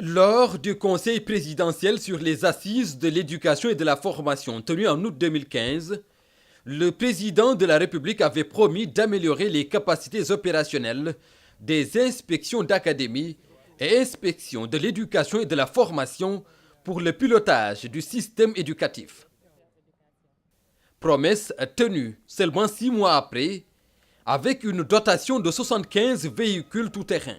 Lors du Conseil présidentiel sur les assises de l'éducation et de la formation tenu en août 2015, le président de la République avait promis d'améliorer les capacités opérationnelles des inspections d'académie et inspections de l'éducation et de la formation pour le pilotage du système éducatif. Promesse tenue seulement 6 mois après, avec une dotation de 75 véhicules tout-terrain.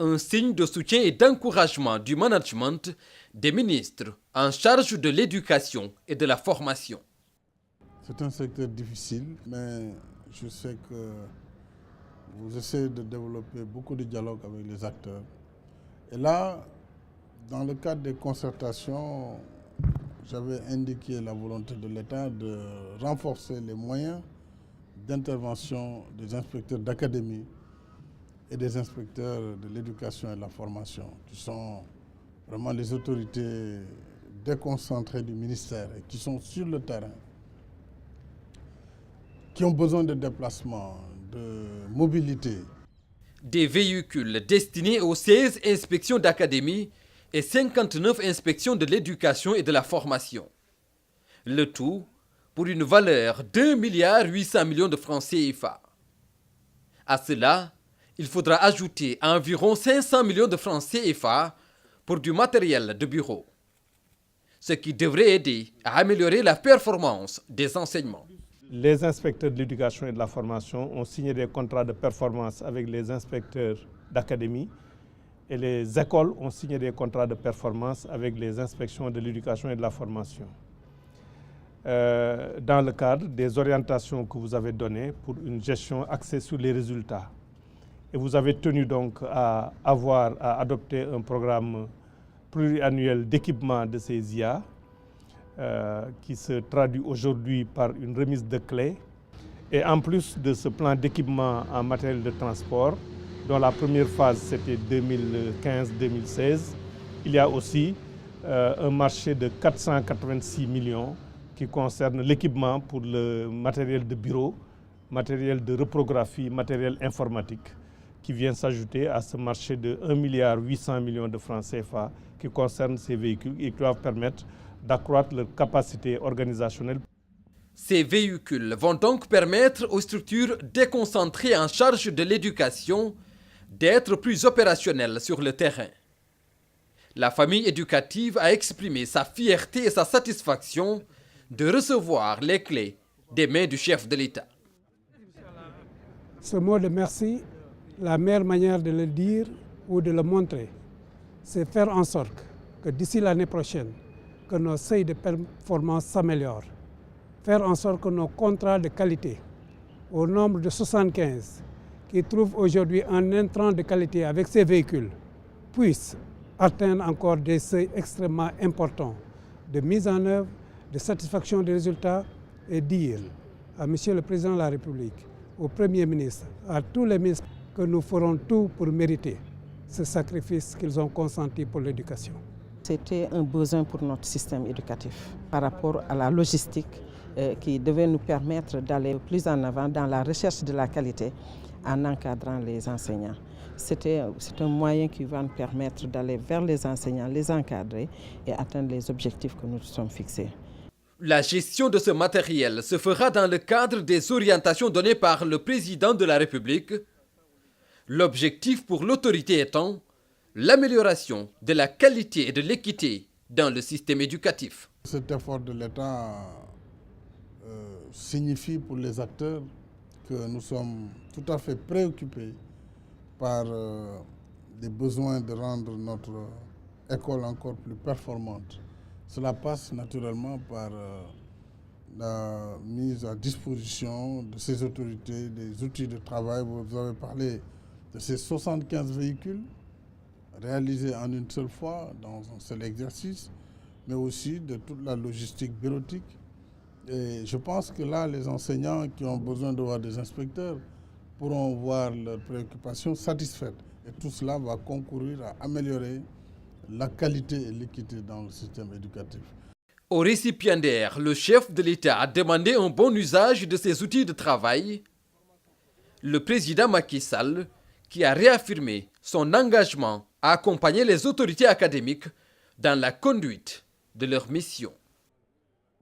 Un signe de soutien et d'encouragement du management des ministres en charge de l'éducation et de la formation. C'est un secteur difficile, mais je sais que vous essayez de développer beaucoup de dialogue avec les acteurs. Et là, dans le cadre des concertations, j'avais indiqué la volonté de l'État de renforcer les moyens d'intervention des inspecteurs d'académie et des inspecteurs de l'éducation et de la formation, qui sont vraiment les autorités déconcentrées du ministère et qui sont sur le terrain, qui ont besoin de déplacement, de mobilité. Des véhicules destinés aux 16 inspections d'académie et 59 inspections de l'éducation et de la formation. Le tout pour une valeur de 1,8 milliard de francs CFA. À cela, il faudra ajouter environ 500 millions de francs CFA pour du matériel de bureau, ce qui devrait aider à améliorer la performance des enseignements. Les inspecteurs de l'éducation et de la formation ont signé des contrats de performance avec les inspecteurs d'académie et les écoles ont signé des contrats de performance avec les inspections de l'éducation et de la formation. Dans le cadre des orientations que vous avez données pour une gestion axée sur les résultats. Et vous avez tenu donc à adopter un programme pluriannuel d'équipement de ces IA qui se traduit aujourd'hui par une remise de clés. Et en plus de ce plan d'équipement en matériel de transport, dont la première phase c'était 2015-2016, il y a aussi un marché de 486 millions qui concerne l'équipement pour le matériel de bureau, matériel de reprographie, matériel informatique, qui vient s'ajouter à ce marché de 1,8 milliard de francs CFA qui concerne ces véhicules et qui doivent permettre d'accroître leur capacité organisationnelle. Ces véhicules vont donc permettre aux structures déconcentrées en charge de l'éducation d'être plus opérationnelles sur le terrain. La famille éducative a exprimé sa fierté et sa satisfaction de recevoir les clés des mains du chef de l'État. Ce mot de merci, la meilleure manière de le dire ou de le montrer, c'est faire en sorte que d'ici l'année prochaine, que nos seuils de performance s'améliorent. Faire en sorte que nos contrats de qualité, au nombre de 75, qui trouvent aujourd'hui un intrant de qualité avec ces véhicules, puissent atteindre encore des seuils extrêmement importants de mise en œuvre, de satisfaction des résultats et dire à M. le Président de la République, au Premier ministre, à tous les ministres, que nous ferons tout pour mériter ce sacrifice qu'ils ont consenti pour l'éducation. C'était un besoin pour notre système éducatif par rapport à la logistique qui devait nous permettre d'aller plus en avant dans la recherche de la qualité en encadrant les enseignants. C'est un moyen qui va nous permettre d'aller vers les enseignants, les encadrer et atteindre les objectifs que nous nous sommes fixés. La gestion de ce matériel se fera dans le cadre des orientations données par le président de la République. L'objectif pour l'autorité étant l'amélioration de la qualité et de l'équité dans le système éducatif. Cet effort de l'État signifie pour les acteurs que nous sommes tout à fait préoccupés par les besoins de rendre notre école encore plus performante. Cela passe naturellement par la mise à disposition de ces autorités, des outils de travail. Vous avez parlé de ces 75 véhicules réalisés en une seule fois, dans un seul exercice, mais aussi de toute la logistique bureautique. Et je pense que là, les enseignants qui ont besoin de voir des inspecteurs pourront voir leurs préoccupations satisfaites. Et tout cela va concourir à améliorer la qualité et l'équité dans le système éducatif. Au récipiendaire, le chef de l'État a demandé un bon usage de ces outils de travail. Le président Macky Sall, qui a réaffirmé son engagement à accompagner les autorités académiques dans la conduite de leur mission.